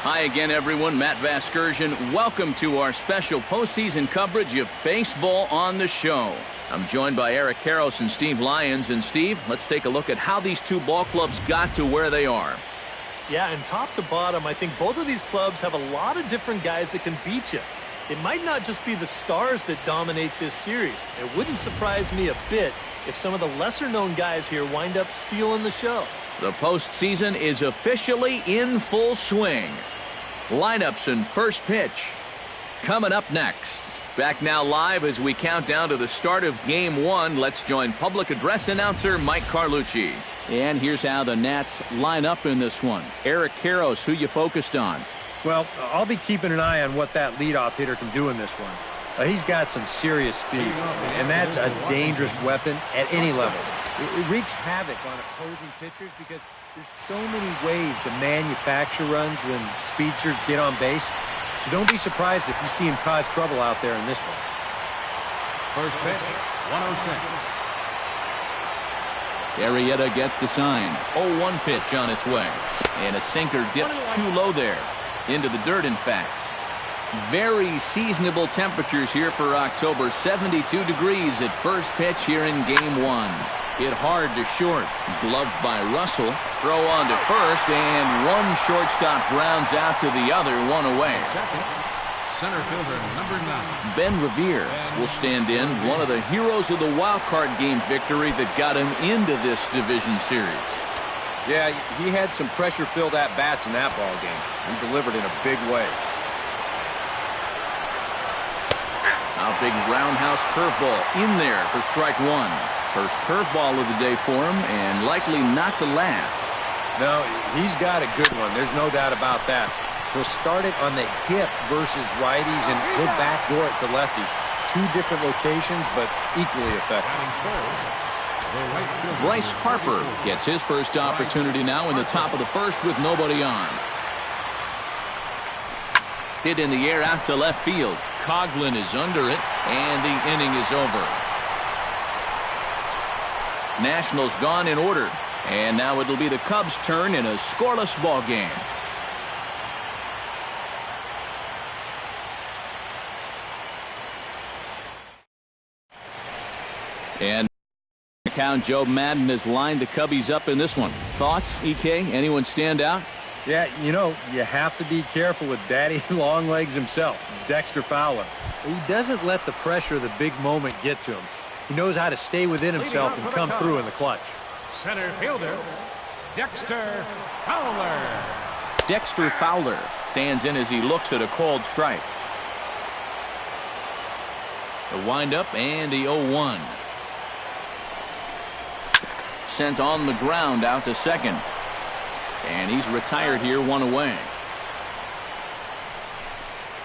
Hi again, everyone. Matt Vasgersian. Welcome to our special postseason coverage of baseball on the show. I'm joined by Eric Karros and Steve Lyons. And Steve, let's take a look at how these two ball clubs got to where they are. Yeah, and top to bottom, I think both of these clubs have a lot of different guys that can beat you. It might not just be the stars that dominate this series. It wouldn't surprise me a bit if some of the lesser-known guys here wind up stealing the show. The postseason is officially in full swing. Lineups and first pitch coming up next. Back now live as we count down to the start of Game 1. Let's join public address announcer Mike Carlucci. And here's how the Nats line up in this one. Eric Karros, who you focused on? Well, I'll be keeping an eye on what that leadoff hitter can do in this one. He's got some serious speed, and that's a dangerous weapon at any level. It wreaks havoc on opposing pitchers because there's so many ways to manufacture runs when speedsters get on base. So don't be surprised if you see him cause trouble out there in this one. First pitch, 106. Arrieta gets the sign. 0-1 pitch on its way. And a sinker dips too low there. Into the dirt, in fact. Very seasonable temperatures here for October. 72 degrees at first pitch here in Game 1. Hit hard to short. Gloved by Russell. Throw on to first, and one shortstop grounds out to the other, one away. Second, center fielder number 9. Ben Revere will stand in, one of the heroes of the wild card game victory that got him into this division series. Yeah, he had some pressure-filled at-bats in that ball game. He delivered in a big way. A big roundhouse curveball in there for strike one. First curveball of the day for him, and likely not the last. No, he's got a good one. There's no doubt about that. He'll start it on the hip versus righties, and he'll backdoor it to lefties. Two different locations, but equally effective. Bryce Harper gets his first opportunity now in the top of the first with nobody on. Hit in the air out to left field. Coughlin is under it, and the inning is over. Nationals gone in order, and now it'll be the Cubs' turn in a scoreless ball game. And count, Joe Madden has lined the Cubbies up in this one. Thoughts, EK? Anyone stand out? Yeah, you know, you have to be careful with Daddy Longlegs himself, Dexter Fowler. He doesn't let the pressure of the big moment get to him. He knows how to stay within himself and come through in the clutch. Center fielder, Dexter Fowler. Dexter Fowler stands in as he looks at a called strike. The windup and the 0-1. Sent on the ground out to second. And he's retired here, one away.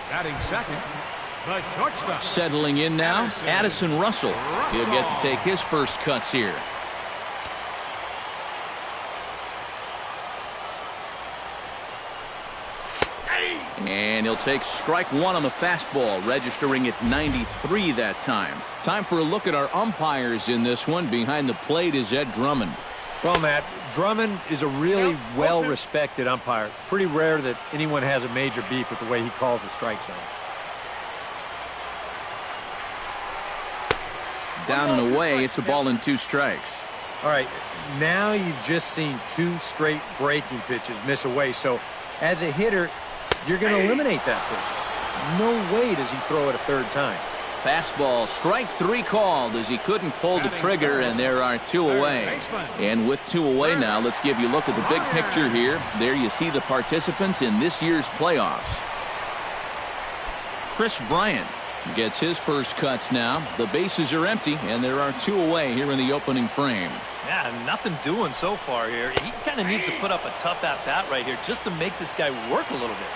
Batting second, the shortstop. Settling in now, Addison Russell. He'll get to take his first cuts here. And he'll take strike one on the fastball, registering at 93 that time. Time for a look at our umpires in this one. Behind the plate is Ed Drummond. Well, Matt, Drummond is a really well-respected umpire. Pretty rare that anyone has a major beef with the way he calls the strike zone. Down and away, it's a ball and 2 strikes. All right, now you've just seen 2 straight breaking pitches miss away. So as a hitter, you're going to eliminate that pitch. No way does he throw it a third time. Fastball, strike 3 called as he couldn't pull the trigger, and there are 2 away. And with 2 away now, let's give you a look at the big picture here. There you see the participants in this year's playoffs. Chris Bryant gets his first cuts now. The bases are empty, and there are 2 away here in the opening frame. Yeah, nothing doing so far here. He kind of needs to put up a tough at-bat right here just to make this guy work a little bit.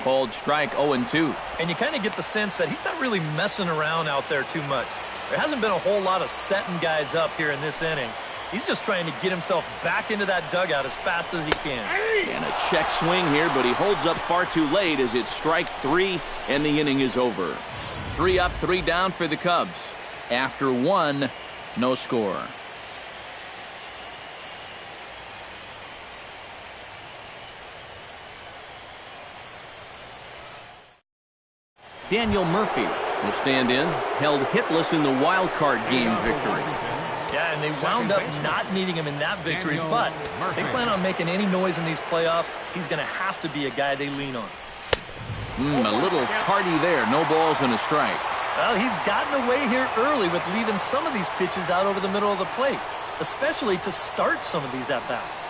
Called strike 0-2. And you kind of get the sense that he's not really messing around out there too much. There hasn't been a whole lot of setting guys up here in this inning. He's just trying to get himself back into that dugout as fast as he can. And a check swing here, but he holds up far too late as it's strike 3, and the inning is over. 3 up, 3 down for the Cubs. After 1, no score. Daniel Murphy will stand in, held hitless in the wild card game victory. Yeah, and they wound up not needing him in that victory, but if they plan on making any noise in these playoffs, he's going to have to be a guy they lean on. A little tardy there. No balls and a strike. Well, he's gotten away here early with leaving some of these pitches out over the middle of the plate, especially to start some of these at-bats.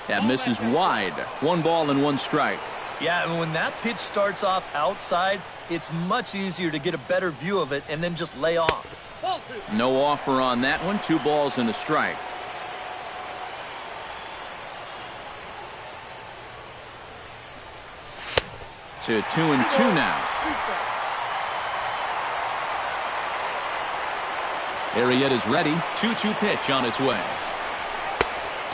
That misses wide. 1 ball and 1 strike. Yeah, and when that pitch starts off outside, it's much easier to get a better view of it and then just lay off. No offer on that one. 2 balls and a strike. To 2-2 now. Arrieta's ready. 2-2 pitch on its way.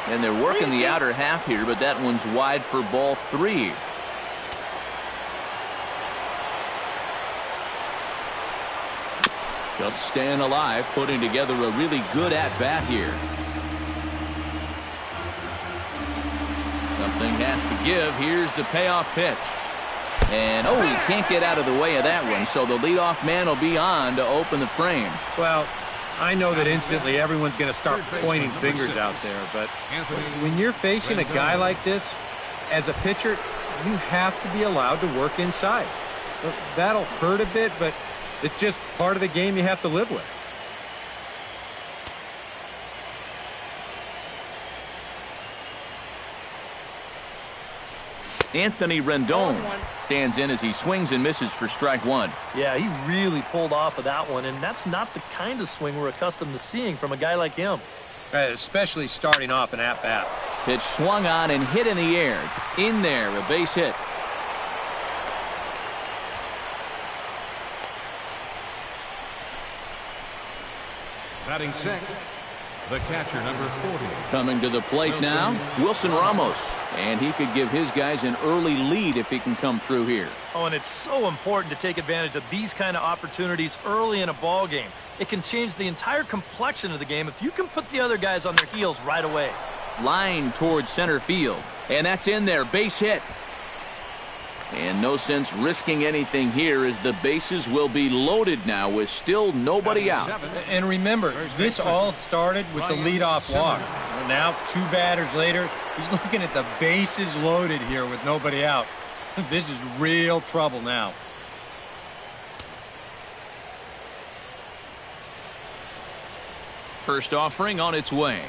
And they're working the outer half here, but that one's wide for ball 3. Just staying alive, putting together a really good at-bat here. Something has to give. Here's the payoff pitch. And, oh, he can't get out of the way of that one, so the leadoff man will be on to open the frame. Well, I know that instantly everyone's going to start pointing fingers out there, but when you're facing a guy like this, as a pitcher, you have to be allowed to work inside. That'll hurt a bit, but it's just part of the game you have to live with. Anthony Rendon stands in as he swings and misses for strike 1. Yeah, he really pulled off of that one, and that's not the kind of swing we're accustomed to seeing from a guy like him. Especially starting off an at-bat. Pitch swung on and hit in the air. In there, a base hit. Batting sixth, the catcher, number 40. Coming to the plate now, Wilson Ramos. And he could give his guys an early lead if he can come through here. Oh, and it's so important to take advantage of these kind of opportunities early in a ball game. It can change the entire complexion of the game if you can put the other guys on their heels right away. Line towards center field. And that's in there. Base hit. And no sense risking anything here as the bases will be loaded now with still nobody out. And remember, this all started with the leadoff walk. Now, 2 batters later, he's looking at the bases loaded here with nobody out. This is real trouble now. First offering on its way.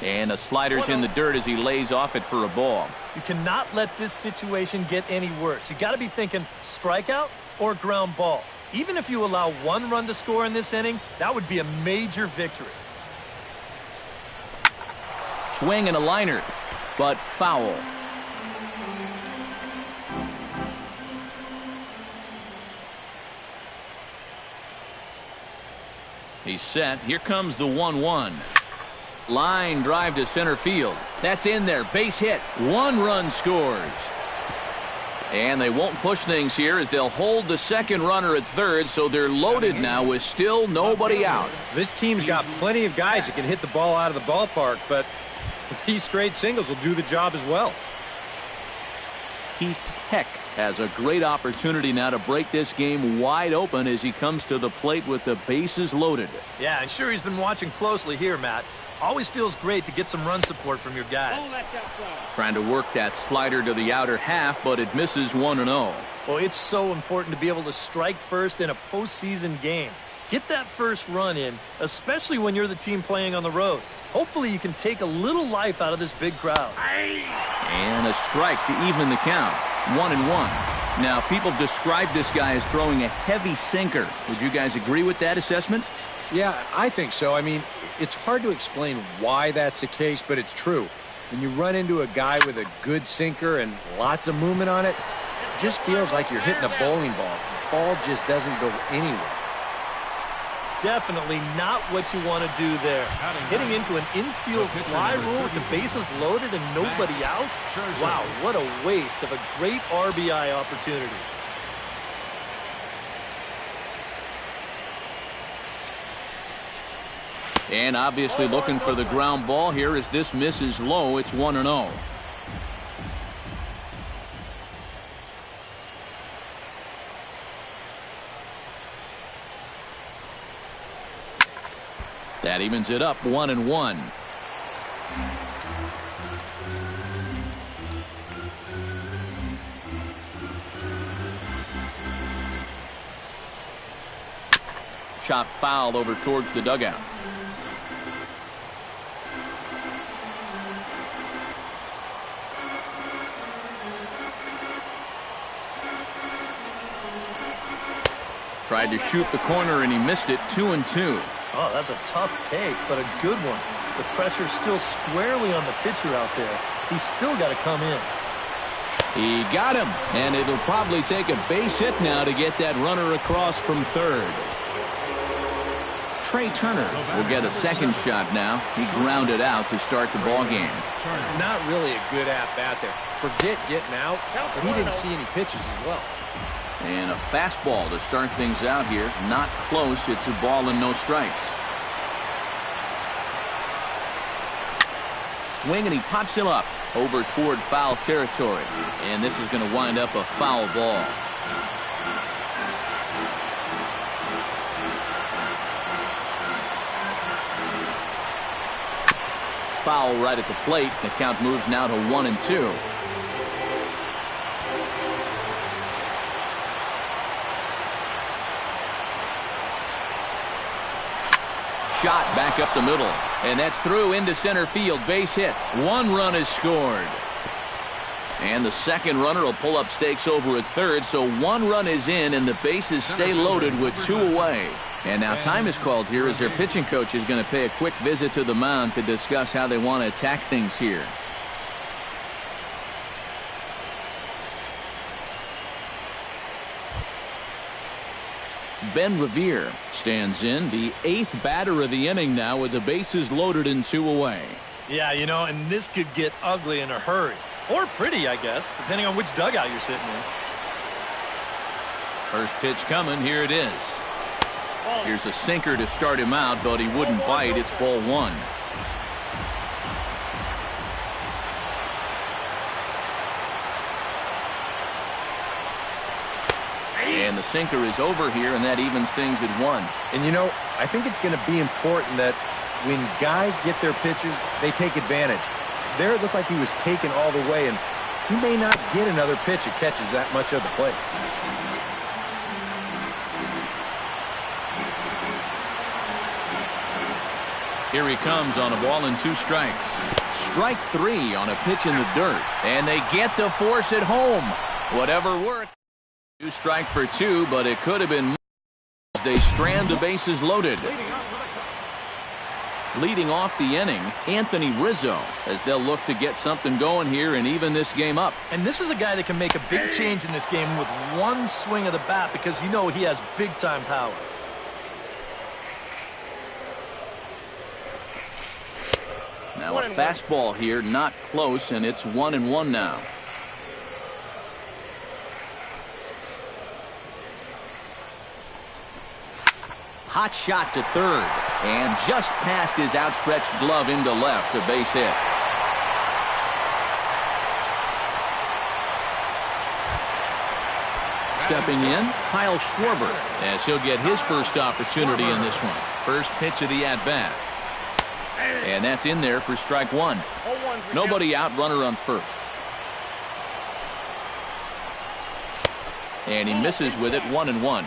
And the slider's in the dirt as he lays off it for a ball. You cannot let this situation get any worse. You got to be thinking strikeout or ground ball. Even if you allow 1 run to score in this inning, that would be a major victory. Swing and a liner, but foul. He's set. Here comes the 1-1. Line drive to center field. That's in there. Base hit. 1 run scores. And they won't push things here as they'll hold the second runner at third, so they're loaded now with still nobody out. This team's got plenty of guys that can hit the ball out of the ballpark, but 3 straight singles will do the job as well. Keith Heck has a great opportunity now to break this game wide open as he comes to the plate with the bases loaded. Yeah, and sure he's been watching closely here, Matt. Always feels great to get some run support from your guys. Trying to work that slider to the outer half, but it misses 1-0. Well, it's so important to be able to strike first in a postseason game. Get that first run in, especially when you're the team playing on the road. Hopefully you can take a little life out of this big crowd. And a strike to even the count. 1-1. Now, people describe this guy as throwing a heavy sinker. Would you guys agree with that assessment? Yeah, I think so. I mean, it's hard to explain why that's the case, but it's true. When you run into a guy with a good sinker and lots of movement on it, it just feels like you're hitting a bowling ball. The ball just doesn't go anywhere. Definitely not what you want to do there. Hitting into an infield fly rule with the bases loaded and nobody out? Wow, what a waste of a great RBI opportunity. And obviously looking for the ground ball here as this misses low. It's 1-0. That evens it up 1-1. Chop foul over towards the dugout. Tried to shoot the corner and he missed it. 2-2. Oh, that's a tough take, but a good one. The pressure's still squarely on the pitcher out there. He's still got to come in. He got him, and it'll probably take a base hit now to get that runner across from third. Trey Turner will get a second shot now. He grounded out to start the ball game. Not really a good at-bat there. Forget getting out, but he didn't see any pitches as well. And a fastball to start things out here. Not close. It's a ball and no strikes. Swing, and he pops him up over toward foul territory. And this is going to wind up a foul ball. Foul right at the plate. The count moves now to 1-2. Shot back up the middle, and that's through into center field. Base hit. One run is scored. And the second runner will pull up stakes over at third, so one run is in, and the bases stay loaded with two away. And now time is called here as their pitching coach is going to pay a quick visit to the mound to discuss how they want to attack things here. Ben Revere stands in, the 8th batter of the inning now with the bases loaded and two away. Yeah, you know, and this could get ugly in a hurry. Or pretty, I guess, depending on which dugout you're sitting in. First pitch coming. Here it is. Here's a sinker to start him out, but he wouldn't bite. It's ball one. And the sinker is over here, and that evens things at 1. And, you know, I think it's going to be important that when guys get their pitches, they take advantage. There it looked like he was taken all the way, and he may not get another pitch that catches that much of the plate. Here he comes on a ball and 2 strikes. Strike 3 on a pitch in the dirt. And they get the force at home. Whatever worked. 2 strike for 2, but it could have been more as they strand the bases loaded. Leading off the inning, Anthony Rizzo, as they'll look to get something going here and even this game up. And this is a guy that can make a big change in this game with one swing of the bat because you know he has big-time power. Now a fastball here, not close, and it's 1-1 now. Hot shot to third, and just past his outstretched glove into left, a base hit. Stepping in, Kyle Schwarber, as he'll get his first opportunity in this one. First pitch of the at-bat. And that's in there for strike 1. Nobody out, runner on first. And he misses with it, 1-1.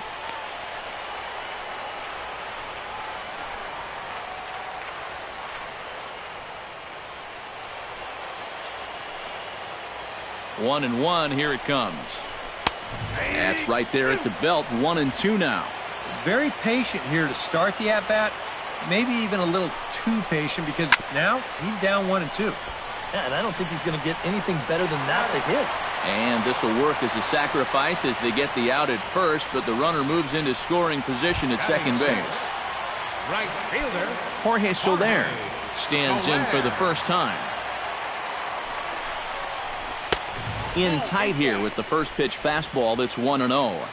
One and one, here it comes. That's right there at the belt, 1-2 now. Very patient here to start the at-bat. Maybe even a little too patient because now he's down 1-2. Yeah, and I don't think he's going to get anything better than that to hit. And this will work as a sacrifice as they get the out at first, but the runner moves into scoring position at second base. Right fielder Jorge Soler stands in for the first time. In tight here with the first pitch fastball that's 1-0.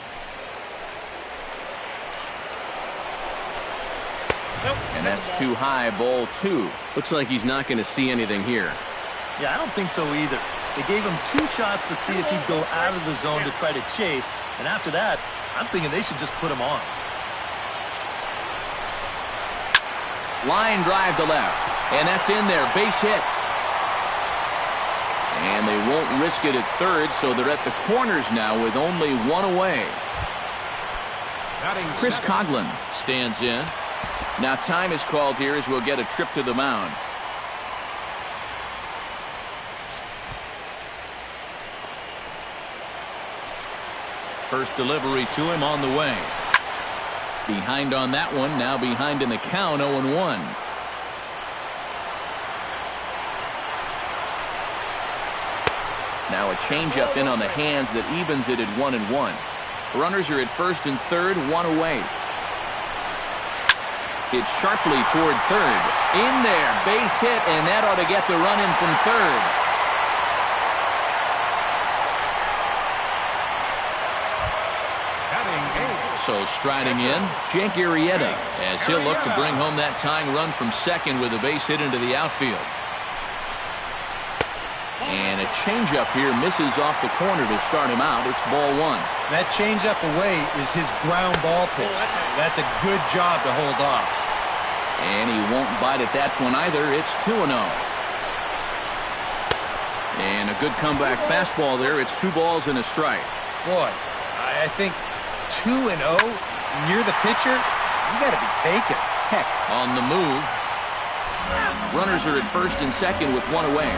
And that's too high, ball 2. Looks like he's not going to see anything here. Yeah, I don't think so either. They gave him 2 shots to see if he'd go out of the zone to try to chase. And after that, I'm thinking they should just put him on. Line drive to left. And that's in there. Base hit. And they won't risk it at third, so they're at the corners now with only one away. Chris Coughlin stands in. Now time is called here as we'll get a trip to the mound. First delivery to him on the way. Behind on that one, now behind in the count, 0-1. Now a changeup in on the hands that evens it at 1-1. Runners are at first and third, one away. It's sharply toward third. In there, base hit, and that ought to get the run in from third. So striding in, Jake Arrieta, as he'll look to bring home that tying run from second with a base hit into the outfield. And a changeup here misses off the corner to start him out. It's ball one. That changeup away is his ground ball pitch. That's a good job to hold off. And he won't bite at that one either. It's 2-0. And a good comeback fastball there. It's 2 balls and a strike. Boy, I think 2-0 near the pitcher, you got to be taken. Heck. On the move. Runners are at first and second with one away.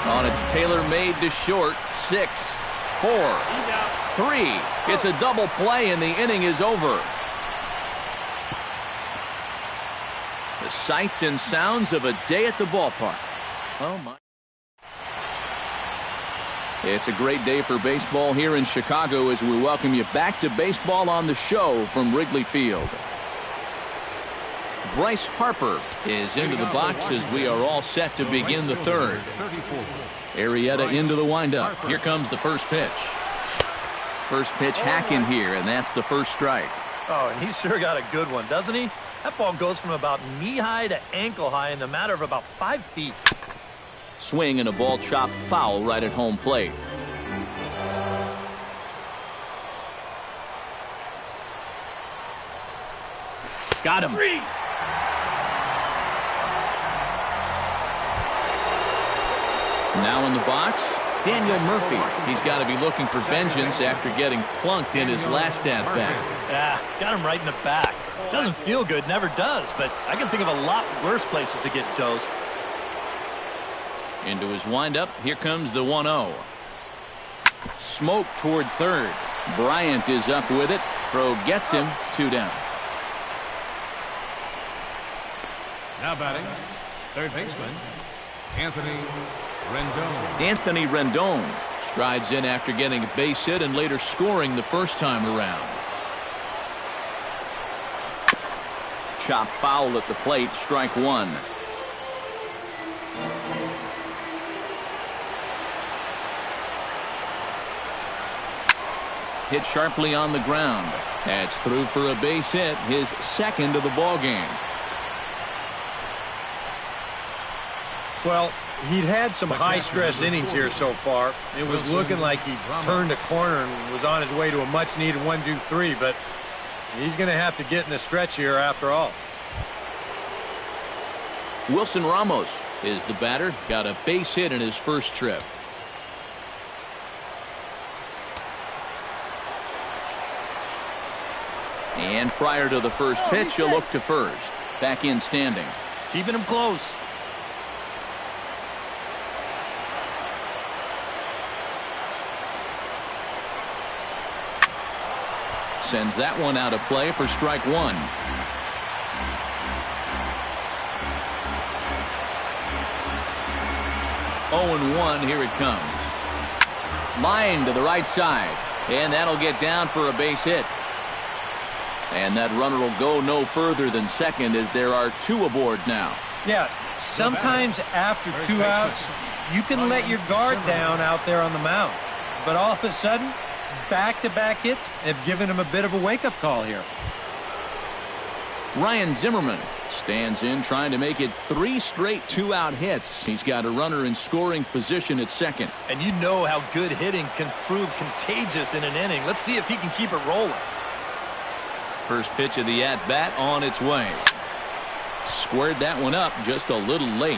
On its tailor-made to short. 6, 4, 3. It's a double play and the inning is over. The sights and sounds of a day at the ballpark. Oh my. It's a great day for baseball here in Chicago as we welcome you back to Baseball on the Show from Wrigley Field. Bryce Harper is into the box as we are all set to begin the third. Arrieta into the windup. Here comes the first pitch. First pitch hacking here, and that's the first strike. Oh, and he's sure got a good one, doesn't he? That ball goes from about knee-high to ankle-high in the matter of about 5 feet. Swing and a ball chopped foul right at home plate. Got him. Now in the box, Daniel Murphy. He's got to be looking for vengeance after getting plunked in his last at-bat. Yeah, got him right in the back. Doesn't feel good, never does, but I can think of a lot worse places to get dosed. Into his windup, here comes the 1-0. Smoke toward third. Bryant is up with it. Throw gets him, 2 down. Now batting, third baseman, Anthony Rendon. Anthony Rendon strides in after getting a base hit and later scoring the first time around. Chop foul at the plate, strike one. Hit sharply on the ground. That's through for a base hit, his second of the ball game. Well, he'd had some high-stress innings here so far. It was looking like he turned a corner and was on his way to a much-needed 1-2-3, but he's going to have to get in the stretch here after all. Wilson Ramos is the batter. Got a base hit in his first trip. And prior to the first pitch, he'll look to first. Back in standing. Keeping him close. Sends that one out of play for strike one. Oh and 1, here it comes. Line to the right side. And that'll get down for a base hit. And that runner will go no further than second as there are 2 aboard now. Yeah, sometimes after 2 outs, you can let your guard down out there on the mound. But all of a sudden, back-to-back hits have given him a bit of a wake-up call here. Ryan Zimmerman stands in trying to make it 3 straight 2-out hits. He's got a runner in scoring position at second. And you know how good hitting can prove contagious in an inning. Let's see if he can keep it rolling. First pitch of the at-bat on its way. Squared that one up just a little late.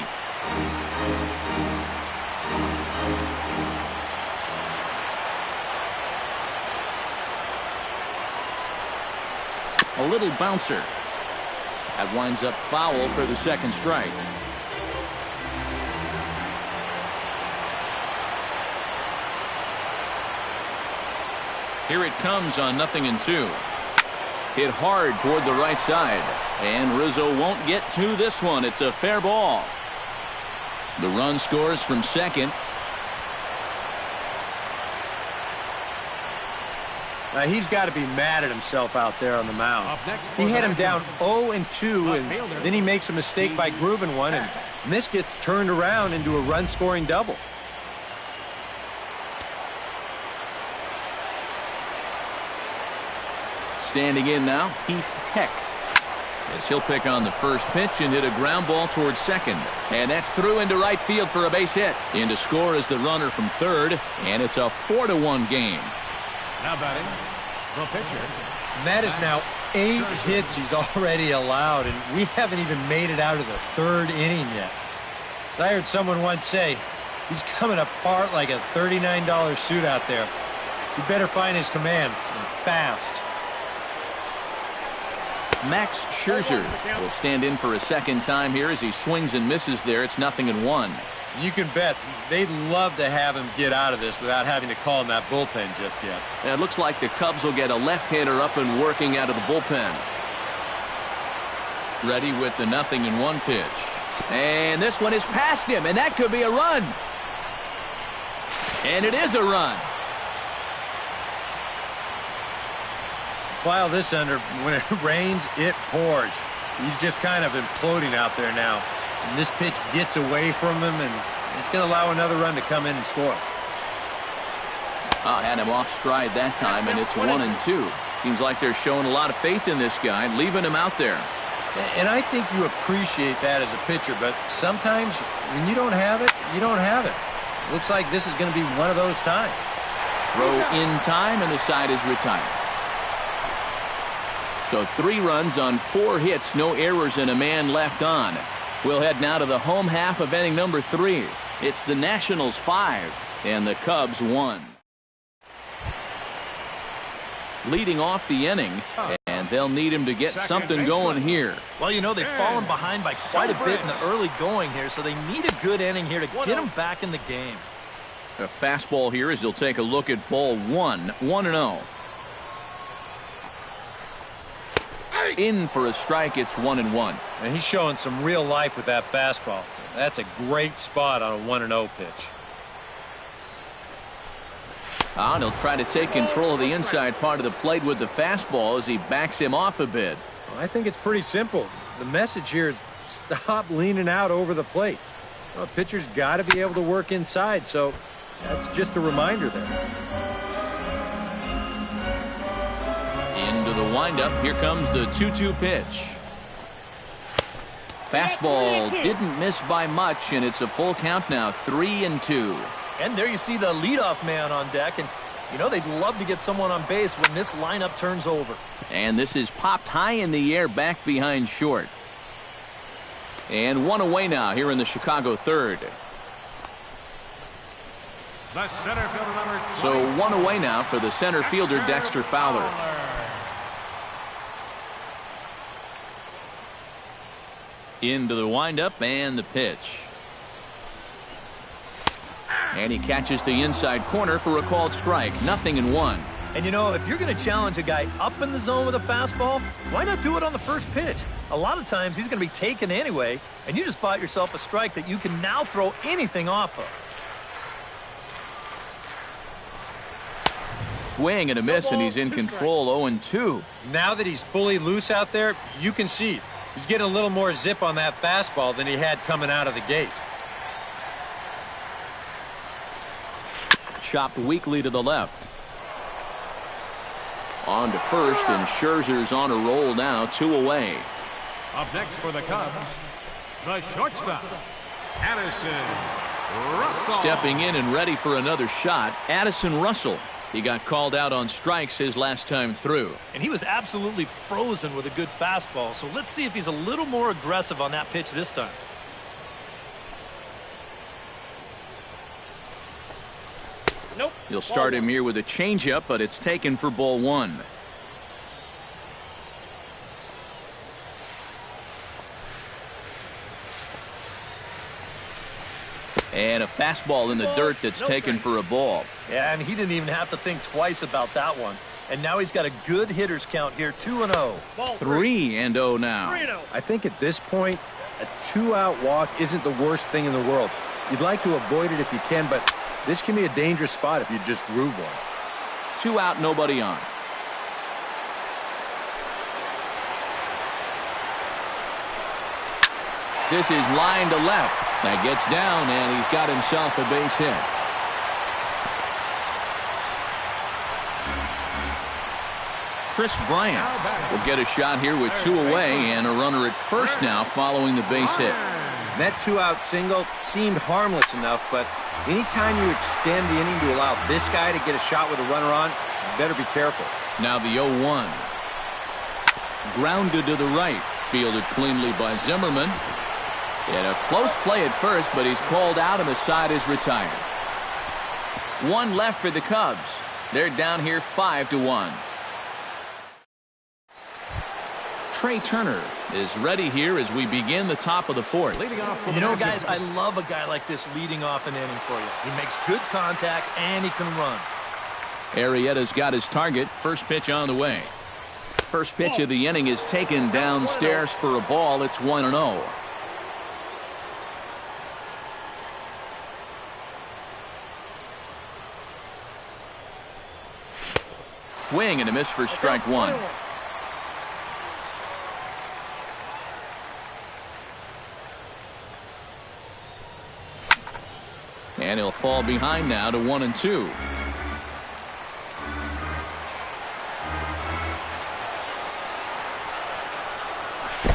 A little bouncer. That winds up foul for the second strike. Here it comes on 0-2. Hit hard toward the right side. And Rizzo won't get to this one. It's a fair ball. The run scores from second. He's got to be mad at himself out there on the mound. He had him down 0-2, and then he makes a mistake by grooving one, and this gets turned around into a run-scoring double. Standing in now, Heath Heck. As he'll pick on the first pitch and hit a ground ball towards second. And that's through into right field for a base hit. In to score is the runner from third, and it's a 4-1 game. Now batting, the pitcher. And that is now 8 hits he's already allowed, and we haven't even made it out of the third inning yet. I heard someone once say, he's coming apart like a $39 suit out there. You better find his command, and fast. Max Scherzer will stand in for a second time here as he swings and misses there. It's 0-1. You can bet they'd love to have him get out of this without having to call him that bullpen just yet. And it looks like the Cubs will get a left-hander up and working out of the bullpen. Ready with the 0-1 pitch. And this one is past him, and that could be a run. And it is a run. File this under, when it rains, it pours. He's just kind of imploding out there now. And this pitch gets away from him, and it's going to allow another run to come in and score. Had him off stride that time, and it's 1-2. Seems like they're showing a lot of faith in this guy, leaving him out there. And I think you appreciate that as a pitcher, but sometimes when you don't have it, you don't have it. Looks like this is going to be one of those times. Throw in time, and the side is retired. So 3 runs on 4 hits, no errors, and a man left on. We'll head now to the home half of inning number 3. It's the Nationals 5 and the Cubs 1. Leading off the inning, and they'll need him to get something going here. Well, you know, they've fallen behind by quite a bit in the early going here, so they need a good inning here to get them back in the game. A fastball here as he'll take a look at ball 1, 1-0. In for a strike, it's 1-1. And he's showing some real life with that fastball. That's a great spot on a 1-0 pitch. And he'll try to take control of the inside part of the plate with the fastball as he backs him off a bit. Well, I think it's pretty simple. The message here is stop leaning out over the plate. Well, pitcher's got to be able to work inside, so that's just a reminder there. Into the windup. Here comes the 2-2 pitch. Fastball didn't miss by much, and it's a full count now, 3-2. And there you see the leadoff man on deck, and you know they'd love to get someone on base when this lineup turns over. And this is popped high in the air back behind short. And 1 away now here in the Chicago third. The center fielder number 20. So 1 away now for the center fielder Dexter Fowler. Into the windup and the pitch. And he catches the inside corner for a called strike. 0-1. And you know, if you're going to challenge a guy up in the zone with a fastball, why not do it on the first pitch? A lot of times he's going to be taken anyway, and you just bought yourself a strike that you can now throw anything off of. Swing and a miss, and he's in control. 0-2. Now that he's fully loose out there, you can see he's getting a little more zip on that fastball than he had coming out of the gate. Chopped weakly to the left. On to first, and Scherzer's on a roll now, 2 away. Up next for the Cubs, the shortstop, Addison Russell. Stepping in and ready for another shot, Addison Russell. He got called out on strikes his last time through. And he was absolutely frozen with a good fastball. So let's see if he's a little more aggressive on that pitch this time. Nope. He'll start him here with a changeup, but it's taken for ball one. And a fastball in the dirt that's taken for a ball. Yeah, and he didn't even have to think twice about that one. And now he's got a good hitters count here, 2-0. 3-0 now. I think at this point, a 2-out walk isn't the worst thing in the world. You'd like to avoid it if you can, but this can be a dangerous spot if you just groove one. 2 out, nobody on. This is line to left. That gets down, and he's got himself a base hit. Chris Bryant will get a shot here with 2 away and a runner at first now following the base hit. That 2-out single seemed harmless enough, but anytime you extend the inning to allow this guy to get a shot with a runner on, you better be careful. Now the 0-1. Grounded to the right. Fielded cleanly by Zimmerman. And a close play at first, but he's called out and the side is retired. 1 left for the Cubs. They're down here 5-1. Trey Turner is ready here as we begin the top of the 4th. You know, guys, I love a guy like this leading off an inning for you. He makes good contact and he can run. Arrieta's got his target. First pitch on the way. First pitch of the inning is taken downstairs for a ball. It's 1-0. Swing and a miss for strike 1. And he'll fall behind now to 1-2.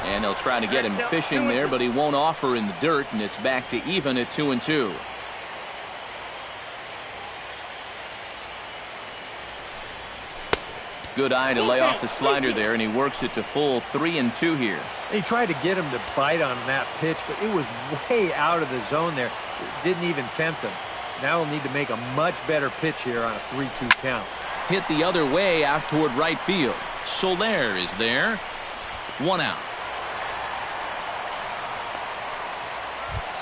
And they'll try to get him fishing there, but he won't offer in the dirt, and it's back to even at 2-2. Good eye to lay off the slider there, and he works it to full 3-2 here. He tried to get him to bite on that pitch, but it was way out of the zone there. It didn't even tempt him. Now he'll need to make a much better pitch here on a 3-2 count. Hit the other way out toward right field. Soler is there. 1 out.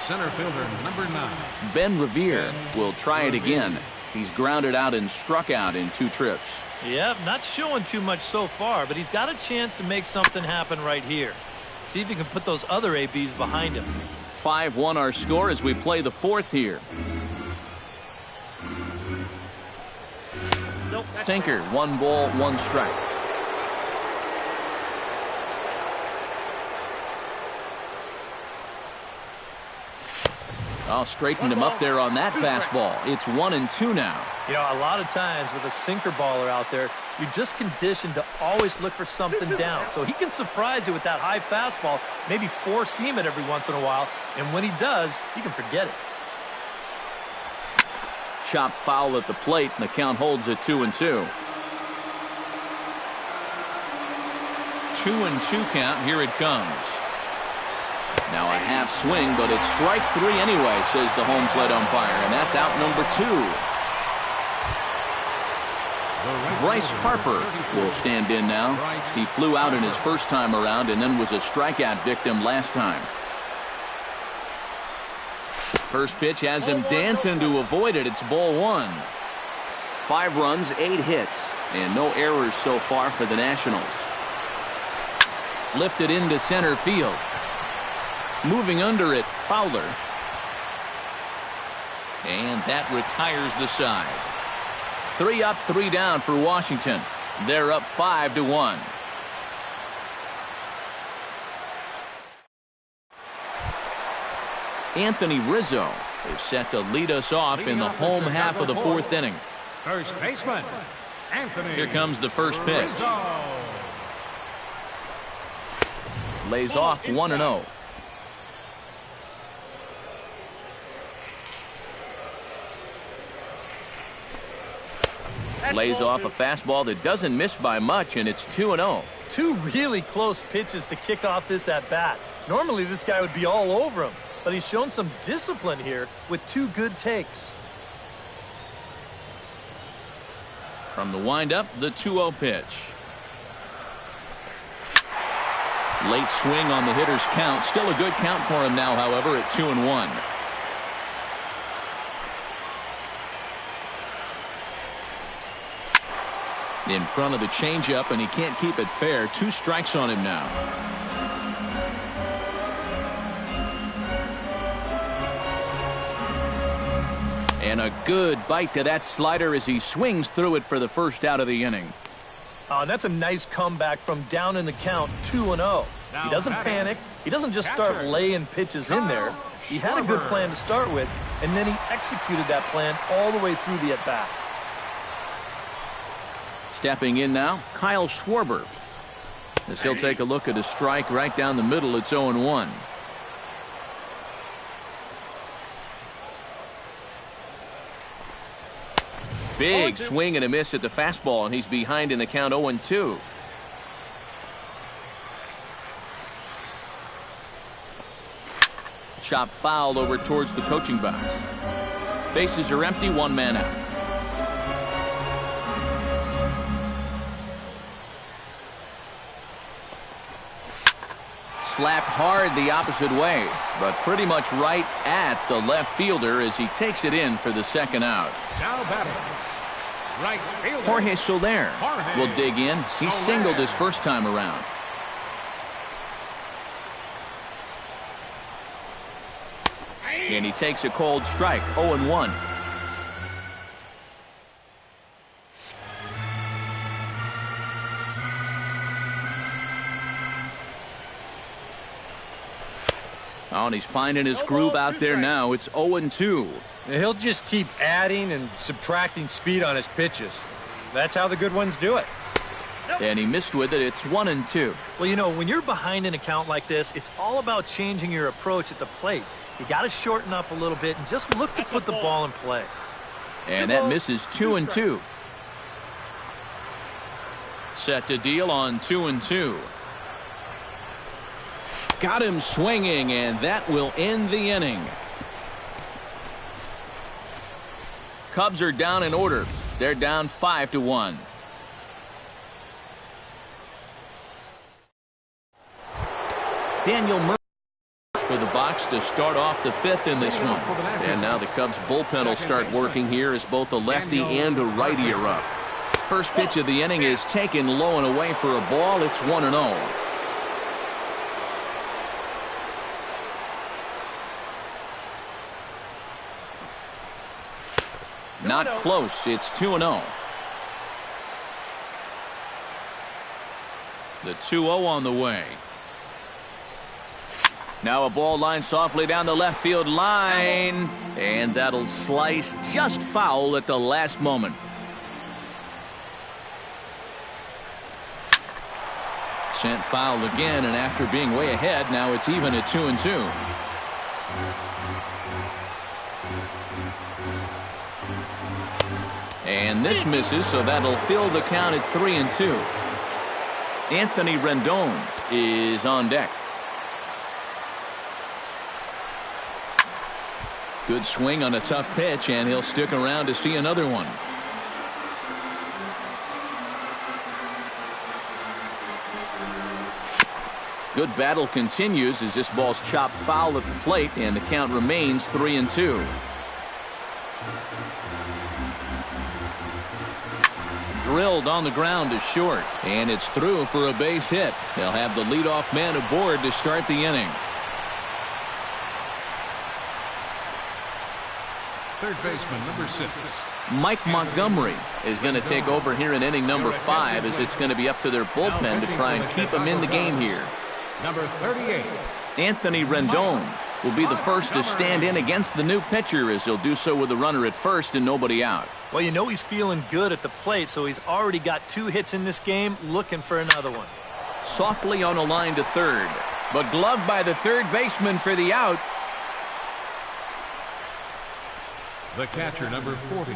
Center fielder number 9. Ben Revere will try it again. He's grounded out and struck out in 2 trips. Yep, not showing too much so far, but he's got a chance to make something happen right here. See if he can put those other ABs behind him. 5-1 our score as we play the 4th here. Sinker, 1 ball, 1 strike. I'll straighten him up there on that fastball. It's 1-2 now. You know, a lot of times with a sinker baller out there, you're just conditioned to always look for something down. So he can surprise you with that high fastball, maybe four-seam it every once in a while, and when he does, you can forget it. Chop foul at the plate, and the count holds at 2-2. 2-2 count. Here it comes. Now a half swing, but it's strike 3 anyway, says the home plate umpire, and that's out number 2. Bryce Harper will stand in now. He flew out in his first time around and then was a strikeout victim last time. First pitch has him dancing to avoid it. It's ball 1. 5 runs, 8 hits, and no errors so far for the Nationals. Lifted into center field. Moving under it, Fowler. And that retires the side. 3 up, 3 down for Washington. They're up 5-1. Anthony Rizzo is set to lead us off in the home half of the 4th inning. First baseman, Anthony. Here comes the first pitch. Rizzo. Lays off 1-0. Lays off a fastball that doesn't miss by much, and it's 2-0. Two really close pitches to kick off this at-bat. Normally this guy would be all over him, but he's shown some discipline here with two good takes. From the windup, the 2-0 pitch. Late swing on the hitter's count. Still a good count for him now, however, at 2-1. In front of the changeup, and he can't keep it fair. 2 strikes on him now. And a good bite to that slider as he swings through it for the first out of the inning. Oh, that's a nice comeback from down in the count, 2-0. He doesn't panic. He doesn't just start laying pitches in there. He had a good plan to start with, and then he executed that plan all the way through the at-bat. Stepping in now, Kyle Schwarber. As he'll take a look at a strike right down the middle, it's 0-1. Big swing and a miss at the fastball, and he's behind in the count 0-2. Chop foul over towards the coaching box. Bases are empty, 1 man out. Slapped hard the opposite way, but pretty much right at the left fielder as he takes it in for the second out. Now batting, right fielder Jorge Soler will dig in. He singled his first time around. And he takes a cold strike, 0-1. Oh, and he's finding his groove out there now. It's 0-2. He'll just keep adding and subtracting speed on his pitches. That's how the good ones do it. And he missed with it. It's 1-2. Well, you know, when you're behind an account like this, it's all about changing your approach at the plate. You got to shorten up a little bit and just look to put the ball in play. And that misses 2-2. Set to deal on 2-2. Got him swinging, and that will end the inning. Cubs are down in order. They're down 5-1. Daniel Murray for the box to start off the 5th in this one. And now the Cubs bullpen will start working here as both a lefty and a righty are up. First pitch of the inning is taken low and away for a ball. It's 1-0. Not close. It's 2-0. The 2-0 on the way. Now a ball lined softly down the left field line. And that'll slice just foul at the last moment. Sent foul again, and after being way ahead, now it's even at 2-2. And this misses, so that'll fill the count at 3-2. Anthony Rendon is on deck. Good swing on a tough pitch, and he'll stick around to see another one. Good battle continues as this ball's chopped foul at the plate, and the count remains 3-2. Drilled on the ground to short, and it's through for a base hit. They'll have the leadoff man aboard to start the inning. Third baseman, number 6. Mike Montgomery is going to take over here in inning number 5 as it's going to be up to their bullpen to try and keep him in the game here. Number 38. Anthony Rendon will be the first to stand in against the new pitcher as he'll do so with a runner at first and nobody out. Well, you know he's feeling good at the plate, so he's already got 2 hits in this game, looking for another one. Softly on a line to third, but gloved by the third baseman for the out. The catcher, number 40.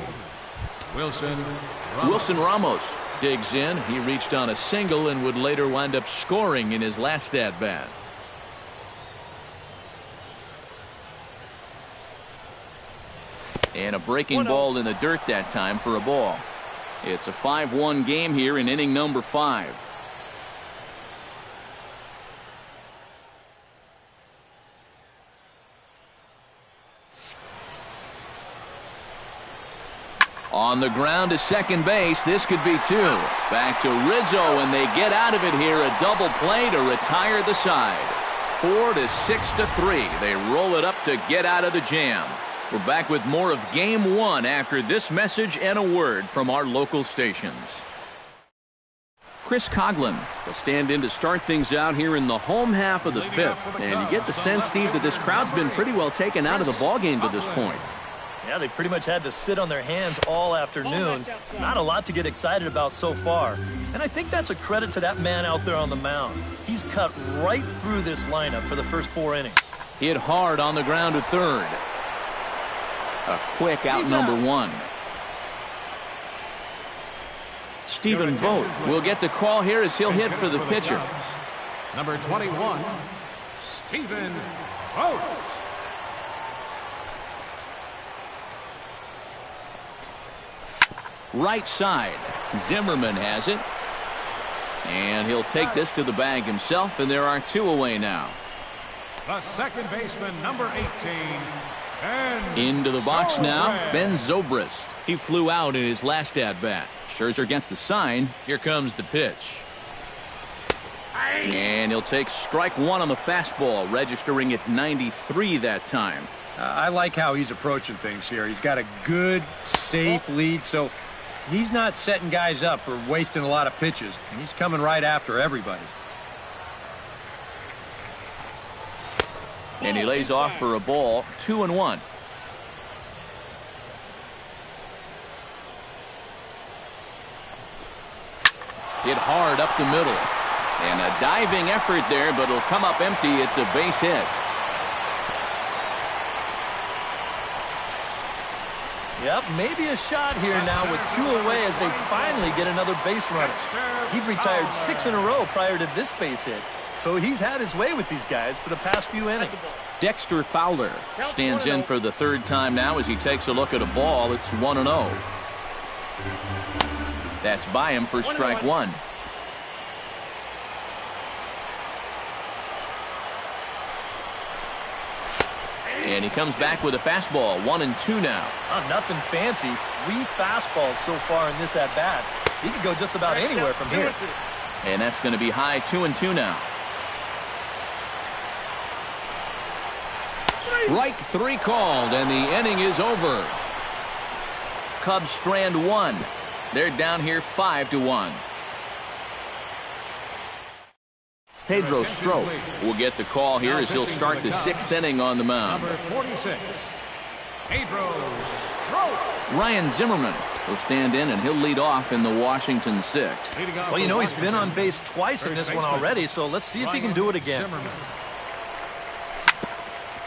Wilson Ramos digs in. He reached on a single and would later wind up scoring in his last at-bat. And a breaking ball in the dirt that time for a ball. It's a 5-1 game here in inning number 5. On the ground to second base. This could be 2. Back to Rizzo, and they get out of it here. A double play to retire the side. 4-6-3. They roll it up to get out of the jam. We're back with more of Game 1 after this message and a word from our local stations. Chris Coughlin will stand in to start things out here in the home half of the 5th. And you get the sense, Steve, that this crowd's been pretty well taken out of the ballgame to this point. Yeah, they pretty much had to sit on their hands all afternoon. Not a lot to get excited about so far. And I think that's a credit to that man out there on the mound. He's cut right through this lineup for the first 4 innings. Hit hard on the ground to third. A quick out number 1. Stephen Vogt will get the call here as he'll hit for the pitcher. Number 21, Stephen Vogt. Right side. Zimmerman has it. And he'll take this to the bag himself, and there are 2 away now. The second baseman, number 18. Into the box now, Ben Zobrist. He flew out in his last at-bat. Scherzer gets the sign. Here comes the pitch. And he'll take strike 1 on the fastball, registering at 93 that time. I like how he's approaching things here. He's got a good, safe lead, so he's not setting guys up or wasting a lot of pitches. He's coming right after everybody. And he lays off for a ball, 2-1. Hit hard up the middle. And a diving effort there, but it'll come up empty. It's a base hit. Yep, maybe a shot here now with 2 away as they finally get another base runner. He'd retired 6 in a row prior to this base hit. So he's had his way with these guys for the past few innings. Dexter Fowler stands in for the 3rd time now as he takes a look at a ball. It's 1-0. That's by him for strike 1. And he comes back with a fastball, 1-2 now. Nothing fancy. 3 fastballs so far in this at-bat. He could go just about anywhere from here. And that's going to be high, 2-2 now. Strike 3 called, and the inning is over. Cubs strand 1. They're down here 5-1. Pedro Strop will get the call here as he'll start the 6th inning on the mound. Number 46, Pedro Strop. Ryan Zimmerman will stand in, and he'll lead off in the Washington 6th. Well, you know, he's been on base twice in this one already, so let's see if he can do it again.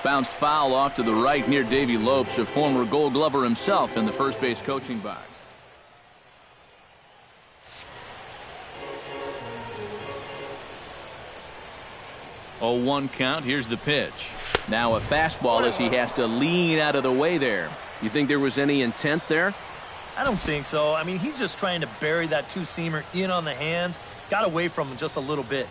Bounced foul off to the right near Davey Lopes, a former Gold Glover himself in the first base coaching box. Oh, 1 count. Here's the pitch. Now a fastball as he has to lean out of the way there. You think there was any intent there? I don't think so. I mean, he's just trying to bury that 2-seamer in on the hands. Got away from him just a little bit.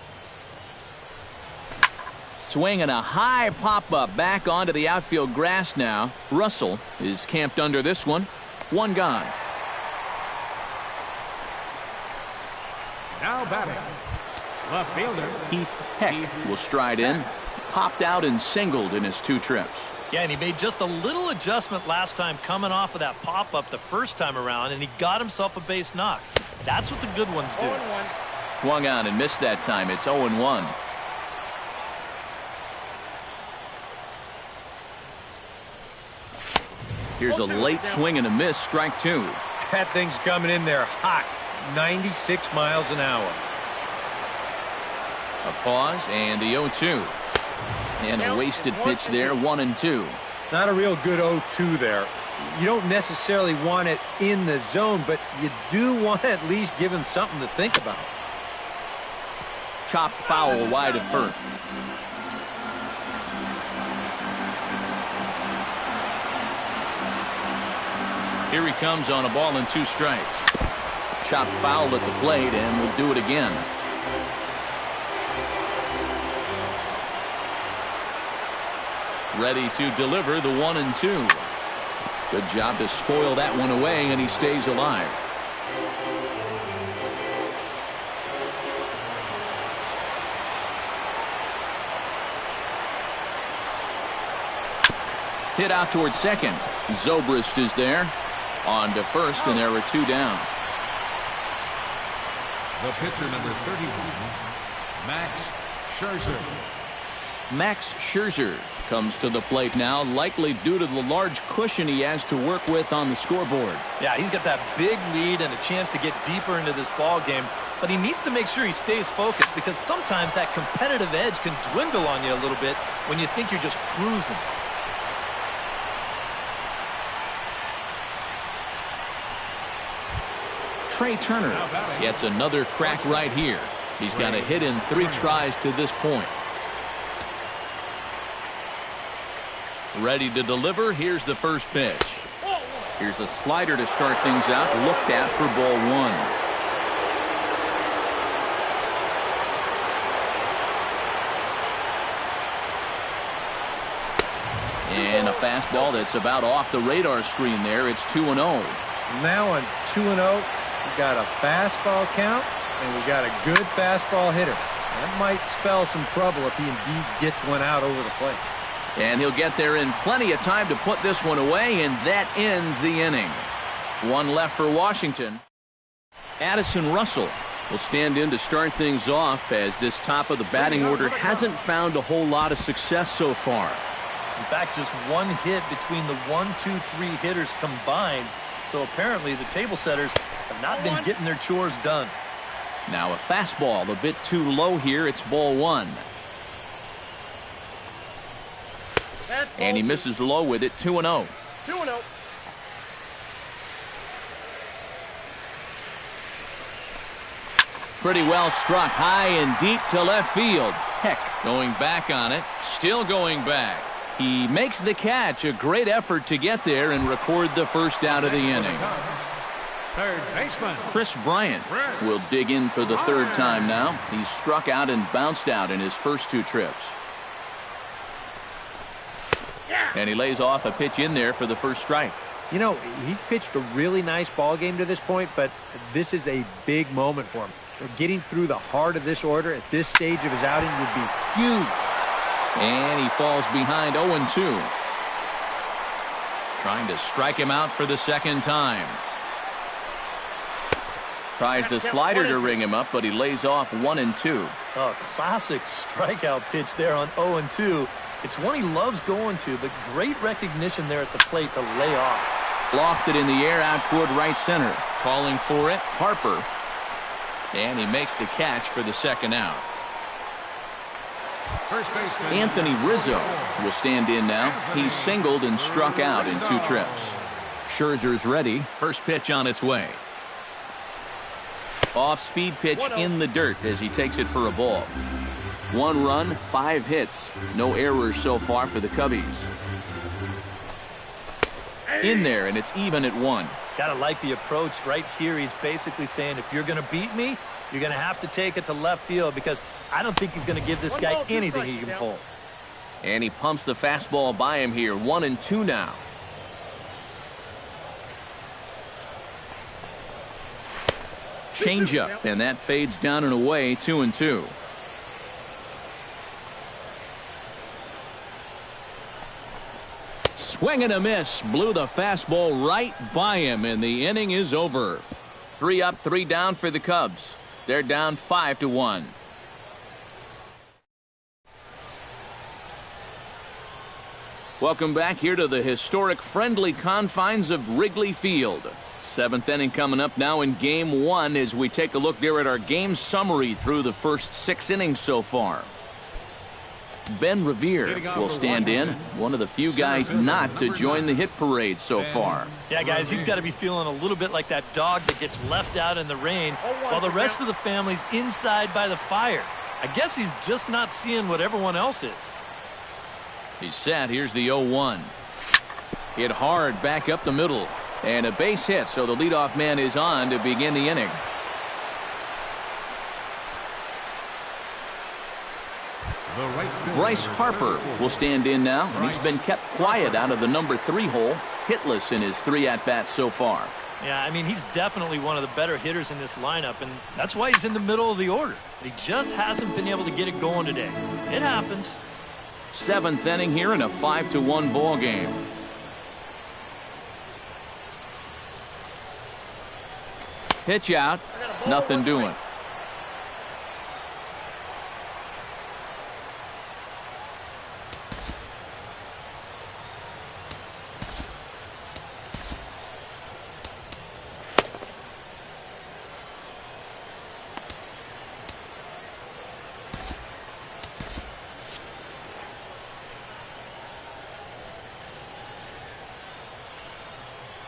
Swinging a high pop-up back onto the outfield grass now. Russell is camped under this one. 1 gone. Now batting, left fielder Heath Heck will stride in. Popped out and singled in his 2 trips. Yeah, and he made just a little adjustment last time coming off of that pop-up the first time around, and he got himself a base knock. That's what the good ones do. 0-1. Swung on and missed that time. It's 0-1. Here's a late swing and a miss, strike 2. That thing's coming in there hot, 96 miles an hour. A pause and the 0-2. And a wasted pitch there, 1-2. Not a real good 0-2 there. You don't necessarily want it in the zone, but you do want to at least give him something to think about. Chopped foul wide of first. Here he comes on a ball and 2 strikes. Chopped foul at the plate, and will do it again. Ready to deliver the 1-2. Good job to spoil that one away, and he stays alive. Hit out towards second. Zobrist is there. On to first, and there are 2 down. The pitcher, number 31, Max Scherzer. Max Scherzer comes to the plate now, likely due to the large cushion he has to work with on the scoreboard. Yeah, he's got that big lead and a chance to get deeper into this ball game, but he needs to make sure he stays focused because sometimes that competitive edge can dwindle on you a little bit when you think you're just cruising. Trey Turner gets another crack right here. He's got a hit in 3 tries to this point. Ready to deliver. Here's the first pitch. Here's a slider to start things out. Looked at for ball 1. And a fastball that's about off the radar screen there. It's 2-0. Now on 2-0. We got a fastball count, and we got a good fastball hitter. That might spell some trouble if he indeed gets one out over the plate. And he'll get there in plenty of time to put this one away, and that ends the inning. 1 left for Washington. Addison Russell will stand in to start things off, as this top of the batting order hasn't found a whole lot of success so far. In fact, just 1 hit between the 1, 2, 3 hitters combined. So apparently the table setters have not been getting their chores done. Now a fastball a bit too low here. It's ball 1. And he misses low with it. 2-0. 2-0. Pretty well struck high and deep to left field. Heck, going back on it. Still going back. He makes the catch. A great effort to get there and record the first out of the inning. Third baseman Chris Bryant will dig in for the 3rd time now. He struck out and bounced out in his first 2 trips. And he lays off a pitch in there for the first strike. You know, he's pitched a really nice ball game to this point, but this is a big moment for him. Getting through the heart of this order at this stage of his outing would be huge. And he falls behind 0-2. Trying to strike him out for the 2nd time. Tries the slider to ring him up, but he lays off 1-2. Oh, classic strikeout pitch there on 0-2. It's one he loves going to, but great recognition there at the plate to lay off. Lofted in the air out toward right center. Calling for it, Harper. And he makes the catch for the 2nd out. First baseman Anthony Rizzo will stand in now. He's singled and struck out in 2 trips. Scherzer's ready. First pitch on its way. Off-speed pitch in the dirt as he takes it for a ball. 1 run, 5 hits. No errors so far for the Cubbies. In there, and it's even at 1. Gotta like the approach right here. He's basically saying, if you're going to beat me, you're going to have to take it to left field because I don't think he's going to give this guy anything he can pull. And he pumps the fastball by him here. 1-2 now. Changeup, and that fades down and away. 2-2. Swing and a miss. Blew the fastball right by him, and the inning is over. 3 up, 3 down for the Cubs. They're down 5-1. Welcome back here to the historic friendly confines of Wrigley Field. 7th inning coming up now in Game 1 as we take a look there at our game summary through the first 6 innings so far. Ben Revere will stand in, one of the few guys not to join the hit parade so far. Yeah, guys, he's got to be feeling a little bit like that dog that gets left out in the rain while the rest of the family's inside by the fire. I guess he's just not seeing what everyone else is. He's set. Here's the 0-1. Hit hard back up the middle. And a base hit, so the leadoff man is on to begin the inning. Bryce Harper will stand in now, and he's been kept quiet out of the number 3 hole, hitless in his 3 at-bats so far. Yeah, I mean, he's definitely one of the better hitters in this lineup, and that's why he's in the middle of the order. He just hasn't been able to get it going today. It happens. 7th inning here in a 5-1 ball game. Pitch out, nothing doing.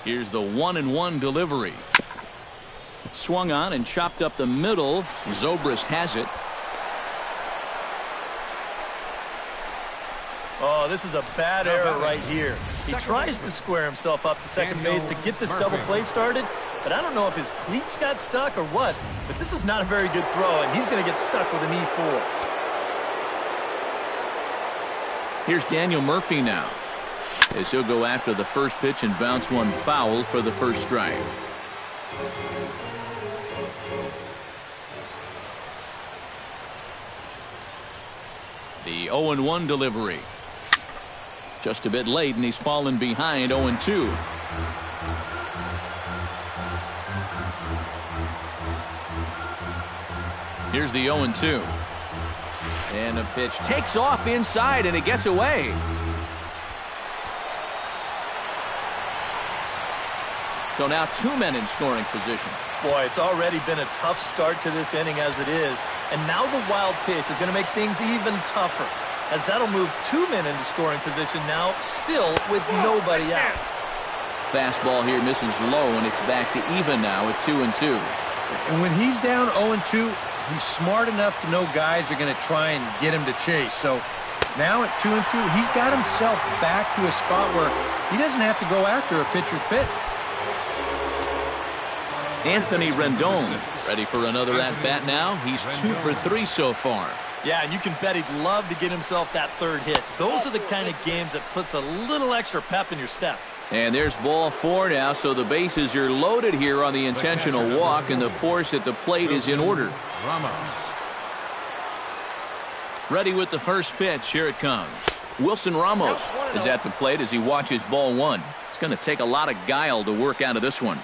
Here's the 1-1 delivery. Swung on and chopped up the middle. Zobrist has it. Oh, this is a bad error right here. He tries to square himself up to second base to get this double play started, but I don't know if his cleats got stuck or what, but this is not a very good throw, and he's going to get stuck with an E4. Here's Daniel Murphy now, as he'll go after the first pitch and bounce one foul for the first strike. The 0-1 delivery. Just a bit late, and he's fallen behind 0-2. Here's the 0-2. And a pitch takes off inside, and it gets away. So now 2 men in scoring position. Boy, it's already been a tough start to this inning as it is. And now the wild pitch is going to make things even tougher, as that'll move 2 men into scoring position now, still with nobody out. Fastball here misses low, and it's back to even now at 2-2. And when he's down 0-2, he's smart enough to know guys are going to try and get him to chase. So now at 2-2, he's got himself back to a spot where he doesn't have to go after a pitcher's pitch. Anthony Rendon ready for another at-bat now. He's 2 for 3 so far. Yeah, and you can bet he'd love to get himself that third hit. Those are the kind of games that puts a little extra pep in your step. And there's ball 4 now, so the bases are loaded here on the intentional walk, and the force at the plate is in order. Ready with the first pitch. Here it comes. Wilson Ramos is at the plate as he watches ball 1. It's going to take a lot of guile to work out of this one.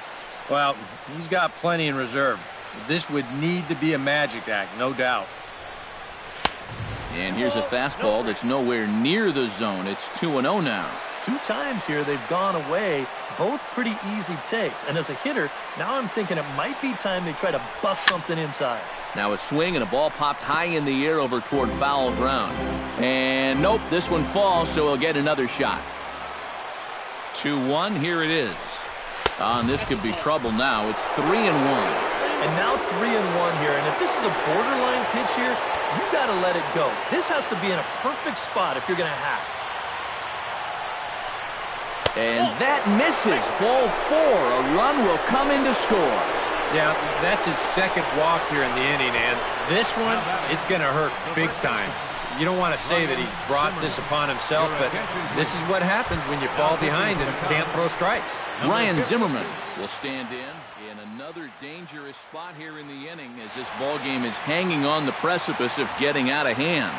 Well, he's got plenty in reserve. This would need to be a magic act, no doubt. And here's a fastball that's nowhere near the zone. It's 2-0 now. 2 times here they've gone away, both pretty easy takes. And as a hitter, now I'm thinking it might be time they try to bust something inside. Now a swing and a ball popped high in the air over toward foul ground. And nope, this one falls, so he'll get another shot. 2-1, here it is. And this could be trouble now. It's 3-1. And now 3-1 here. And if this is a borderline pitch here, you got to let it go. This has to be in a perfect spot if you're going to hack. And that misses. Ball 4. A run will come in to score. Yeah, that's his second walk here in the inning, and this one, it's going to hurt big time. You don't want to say that he's brought this upon himself, but this is what happens when you fall behind and can't throw strikes. Ryan Zimmerman will stand in another dangerous spot here in the inning as this ball game is hanging on the precipice of getting out of hand.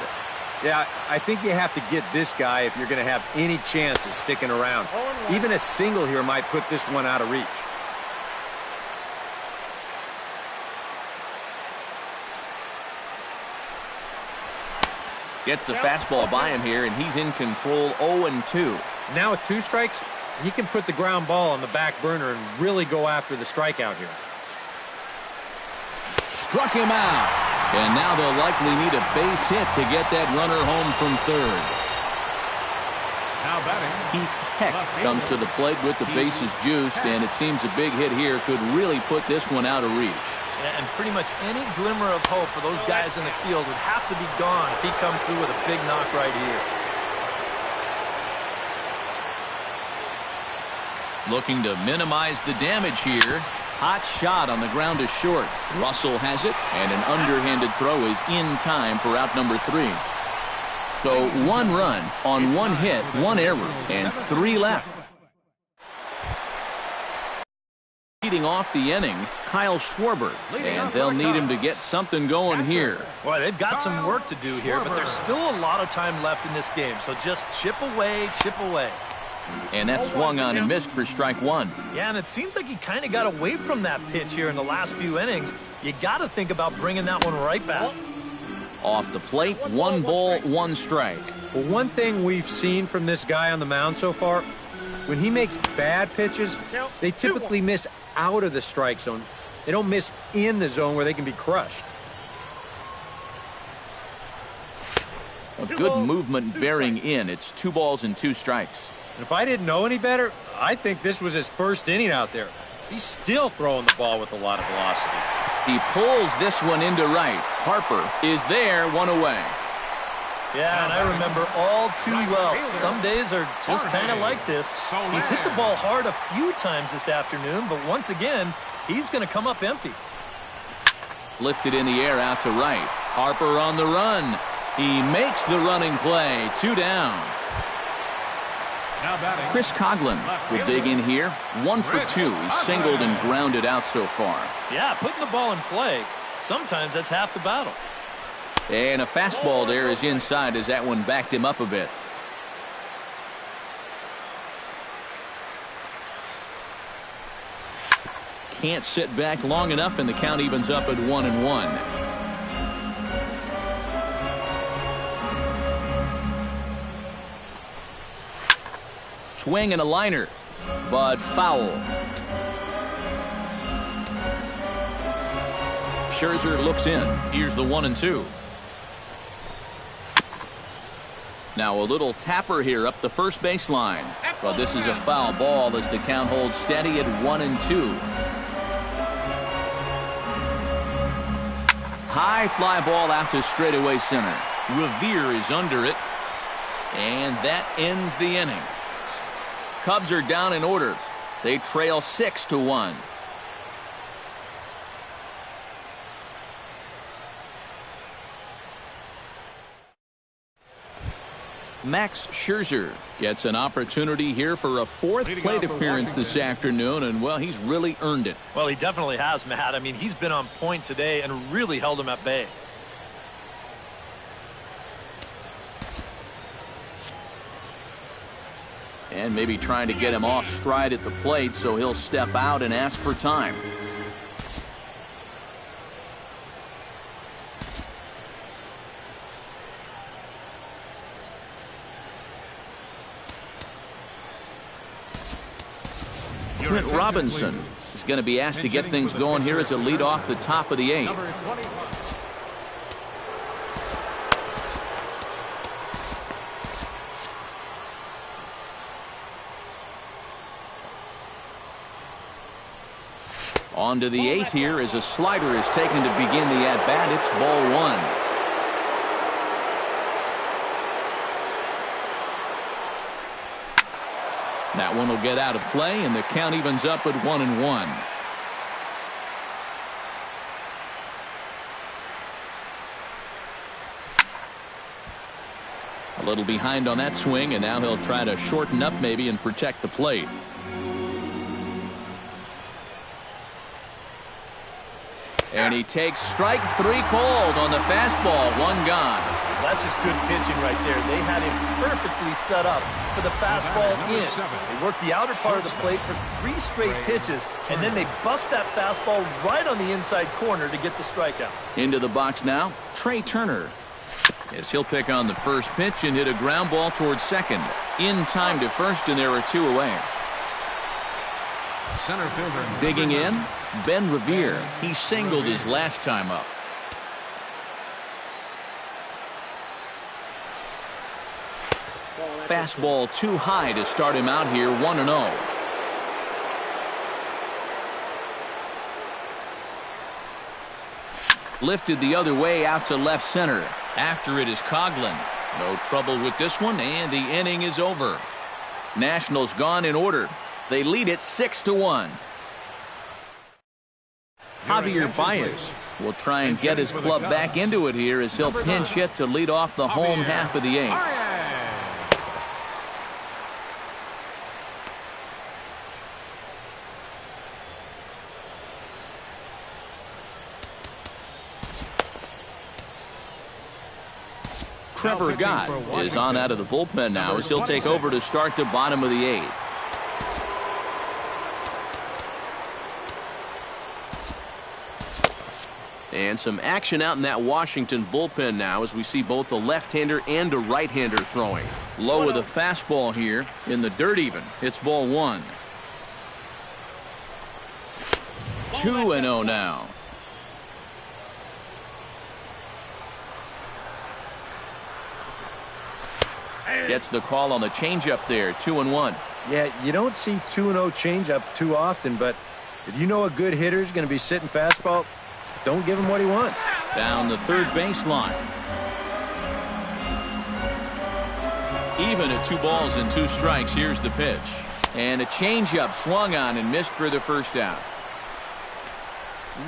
Yeah, I think you have to get this guy if you're going to have any chance of sticking around. Even a single here might put this one out of reach. Gets the fastball by him here, and he's in control 0-2. Now with 2 strikes, he can put the ground ball on the back burner and really go after the strikeout here. Struck him out. And now they'll likely need a base hit to get that runner home from third. Now batting, Keith Heck comes to the plate with the bases juiced, and it seems a big hit here could really put this one out of reach. And pretty much any glimmer of hope for those guys in the field would have to be gone if he comes through with a big knock right here. Looking to minimize the damage here. Hot shot on the ground to short. Russell has it, and an underhanded throw is in time for out number 3. So 1 run on 1 hit, 1 error, and 3 left. Leading off the inning, Kyle Schwarber, and they'll need him to get something going here. Boy, they've got some work to do here, but there's still a lot of time left in this game, so just chip away, chip away. And that swung on and missed for strike 1. Yeah, and it seems like he kind of got away from that pitch here in the last few innings. You got to think about bringing that one right back. Off the plate, 1 ball, 1 strike. Well, one thing we've seen from this guy on the mound so far, when he makes bad pitches, they typically miss out of the strike zone. They don't miss in the zone where they can be crushed. A good movement bearing in. It's 2 balls and 2 strikes. And if I didn't know any better, I think this was his first inning out there. He's still throwing the ball with a lot of velocity. He pulls this one into right. Harper is there, 1 away. Yeah, and I remember all too well. Some days are just kind of like this. He's hit the ball hard a few times this afternoon, but once again, he's going to come up empty. Lifted in the air out to right. Harper on the run. He makes the running play. 2 down. now batting, Chris Coughlin will dig in here. 1 for 2. He's singled and grounded out so far. Yeah, putting the ball in play, sometimes that's half the battle. And a fastball there is inside as that one backed him up a bit. Can't sit back long enough, and the count evens up at 1-1. Swing and a liner, but foul. Scherzer looks in. Here's the 1-2. Now a little tapper here up the first baseline. But this is a foul ball as the count holds steady at 1-2. High fly ball out to straightaway center. Revere is under it. And that ends the inning. Cubs are down in order. They trail 6-1. Max Scherzer gets an opportunity here for a 4th plate appearance this afternoon, and, well, he's really earned it. Well, he definitely has, Matt. I mean, he's been on point today and really held him at bay. And maybe trying to get him off stride at the plate, so he'll step out and ask for time. Clint Robinson is going to be asked to get things going here as a lead off the top of the 8th. On to the 8th here as a slider is taken to begin the at-bat. It's ball 1. That one will get out of play, and the count evens up at 1-1. A little behind on that swing, and now he'll try to shorten up maybe and protect the plate. And he takes strike 3 called on the fastball. 1 gone. That's just good pitching right there. They had him perfectly set up for the fastball in. They worked the outer part of the plate for 3 straight pitches, and then they bust that fastball right on the inside corner to get the strikeout. Into the box now, Trey Turner. As he'll pick on the first pitch and hit a ground ball towards second. In time to first, and there are 2 away. center fielder Digging in, Ben Revere. He singled his last time up. fastball too high to start him out here 1-0. Lifted the other way out to left center. After it is Coughlin. No trouble with this one, and the inning is over. Nationals gone in order. They lead it 6-1. Javier Baez will try and get his club back into it here as he'll pinch hit to lead off the home half of the eighth. Trevor Gott is on out of the bullpen now as he'll take over to start the bottom of the eighth. And some action out in that Washington bullpen now as we see both a left-hander and a right-hander throwing. Low with a fastball here in the dirt even. It's ball one. 2-0 now. Gets the call on the changeup there, 2-1. Yeah, you don't see 2-0 changeups too often, but if you know a good hitter is going to be sitting fastball, don't give him what he wants. Down the third baseline. Even at 2 balls and 2 strikes, here's the pitch. And a changeup swung on and missed for the first out.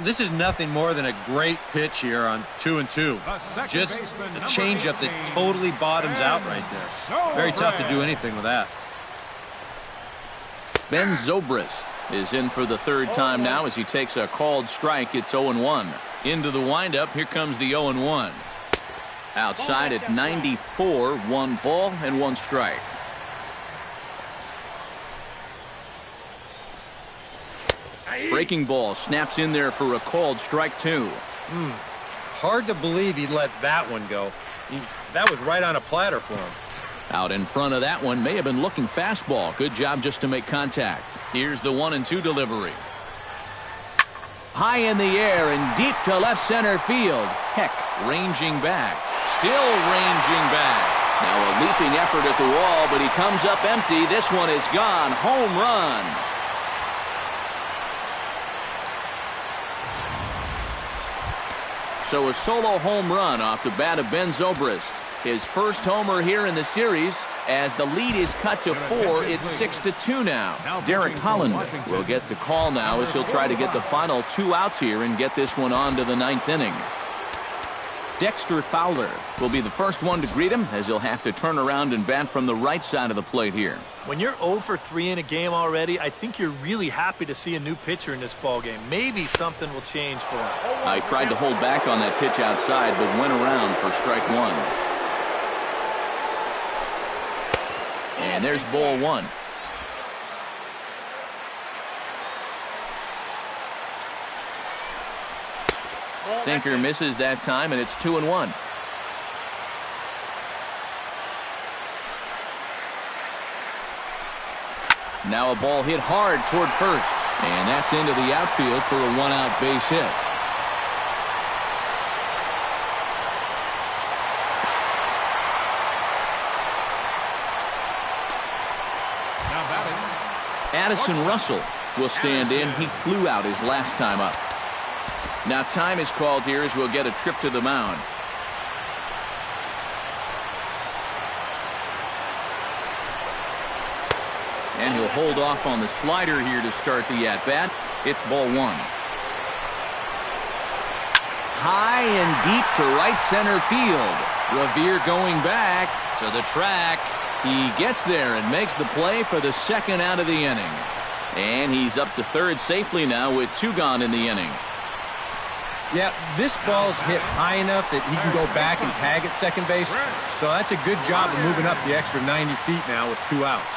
This is nothing more than a great pitch here on 2-2. Just a changeup that totally bottoms out right there. Very tough to do anything with that. Ben Zobrist is in for the third time now as he takes a called strike. It's 0-1. Into the windup. Here comes the 0-1. Outside at 94, 1 ball and 1 strike. Breaking ball snaps in there for a called strike 2. Hard to believe he let that one go. That was right on a platter for him. Out in front of that one, may have been looking fastball. Good job just to make contact. Here's the 1-2 delivery. High in the air and deep to left center field. Heck, ranging back. Still ranging back. Now a leaping effort at the wall, but he comes up empty. This one is gone. Home run. So a solo home run off the bat of Ben Zobrist. His first homer here in the series as the lead is cut to 4. It's 6-2 now. Derek Holland will get the call now as he'll try to get the final 2 outs here and get this one on to the 9th inning. Dexter Fowler will be the first one to greet him as he'll have to turn around and bat from the right side of the plate here. When you're 0 for 3 in a game already, I think you're really happy to see a new pitcher in this ballgame. Maybe something will change for him. I tried to hold back on that pitch outside, but went around for strike 1. And there's ball 1. Sinker misses that time, and it's 2-1. Now a ball hit hard toward first, and that's into the outfield for a 1-out base hit. Addison Russell will stand in. He flew out his last time up. Now time is called here as we'll get a trip to the mound. And he'll hold off on the slider here to start the at-bat. It's ball 1. High and deep to right center field. Revere going back to the track. He gets there and makes the play for the second out of the inning. And he's up to third safely now with 2 gone in the inning. Yeah, this ball's hit high enough that he can go back and tag at second base. So that's a good job of moving up the extra 90 feet now with 2 outs.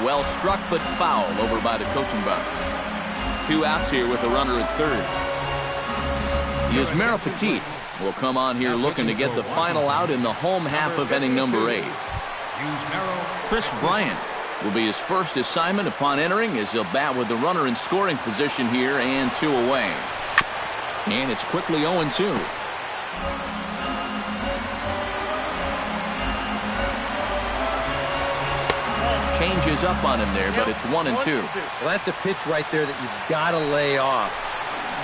Well struck but foul over by the coaching box. 2 outs here with a runner at third. Yusmeiro Petit will come on here looking to get the final out in the home half of inning number 8. Chris Bryant will be his first assignment upon entering as he'll bat with the runner in scoring position here and 2 away. And it's quickly 0-2. Changes up on him there, but it's 1-2. Well, that's a pitch right there that you've got to lay off.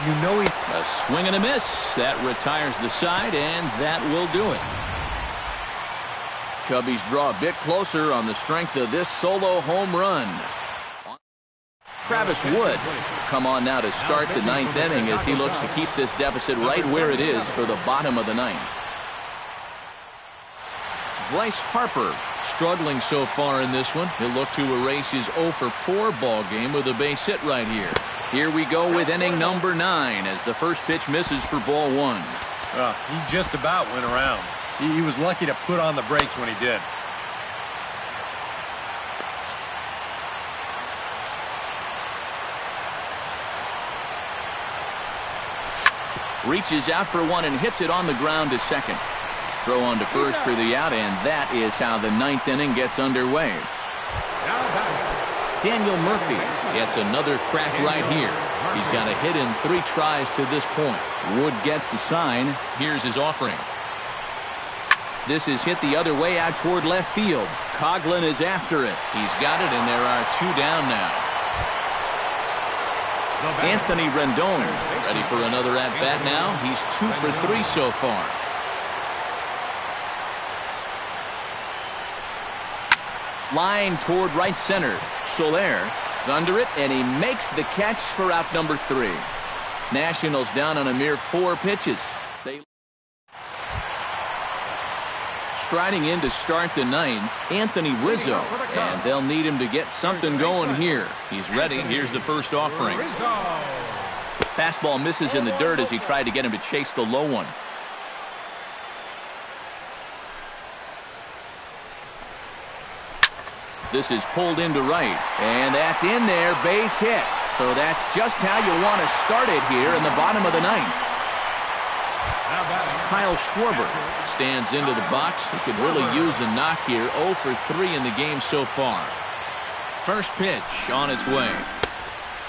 You know A swing and a miss. That retires the side, and that will do it. Cubbies draw a bit closer on the strength of this solo home run. Travis Wood come on now to start the ninth inning as he looks to keep this deficit right where it is for the bottom of the ninth. Bryce Harper struggling so far in this one. He'll look to erase his 0 for 4 ball game with a base hit right here. Here we go with inning number 9 as the first pitch misses for ball 1. he just about went around. He was lucky to put on the brakes when he did. Reaches out for one and hits it on the ground to second. Throw on to first for the out, and that is how the ninth inning gets underway. Daniel Murphy gets another crack right here. He's got a hit in 3 tries to this point. Wood gets the sign. Here's his offering. This is hit the other way out toward left field. Coughlin is after it. He's got it, and there are 2 down now. Anthony Rendon ready for another at-bat now. He's 2 for 3 so far. Line toward right center. Soler is under it, and he makes the catch for out number 3. Nationals down on a mere 4 pitches. Striding in to start the ninth, Anthony Rizzo, and they'll need him to get something going here. He's ready. Here's the first offering. Fastball misses in the dirt as he tried to get him to chase the low one. This is pulled into right, and that's in there, base hit. So that's just how you want to start it here in the bottom of the ninth. Kyle Schwarber stands into the box. He could really use the knock here. 0 for 3 in the game so far. First pitch on its way.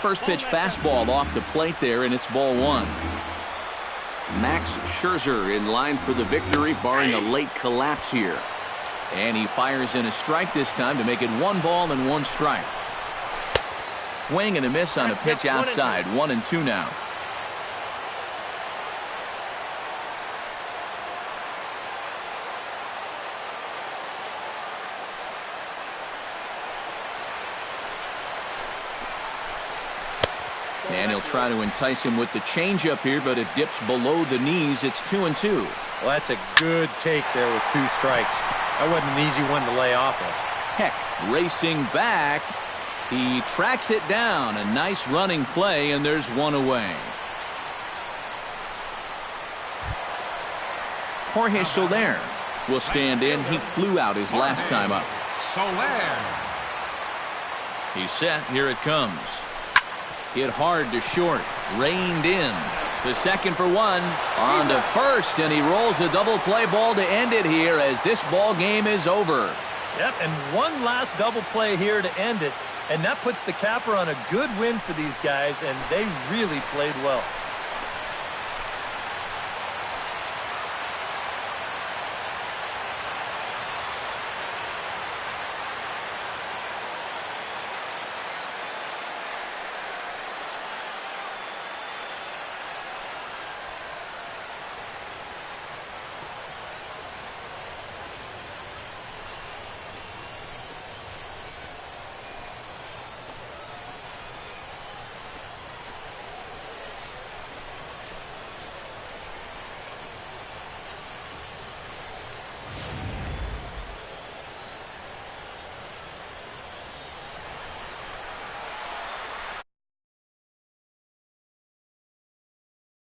First pitch fastball off the plate there, and it's ball 1. Max Scherzer in line for the victory, barring a late collapse here. And he fires in a strike this time to make it 1 ball and 1 strike. Swing and a miss on a pitch outside. 1-2 now. And he'll try to entice him with the changeup here, but it dips below the knees. It's 2-2. Well, that's a good take there with 2 strikes. That wasn't an easy one to lay off of. Heck, racing back. He tracks it down. A nice running play, and there's 1 away. Jorge Soler will stand in. He flew out his last time up. Soler. He's set. Here it comes. Hit hard to short. Reined in. The second for 1. On to first, and he rolls a double play ball to end it here as this ball game is over. Yep, and one last double play here to end it, and that puts the capper on a good win for these guys, and they really played well.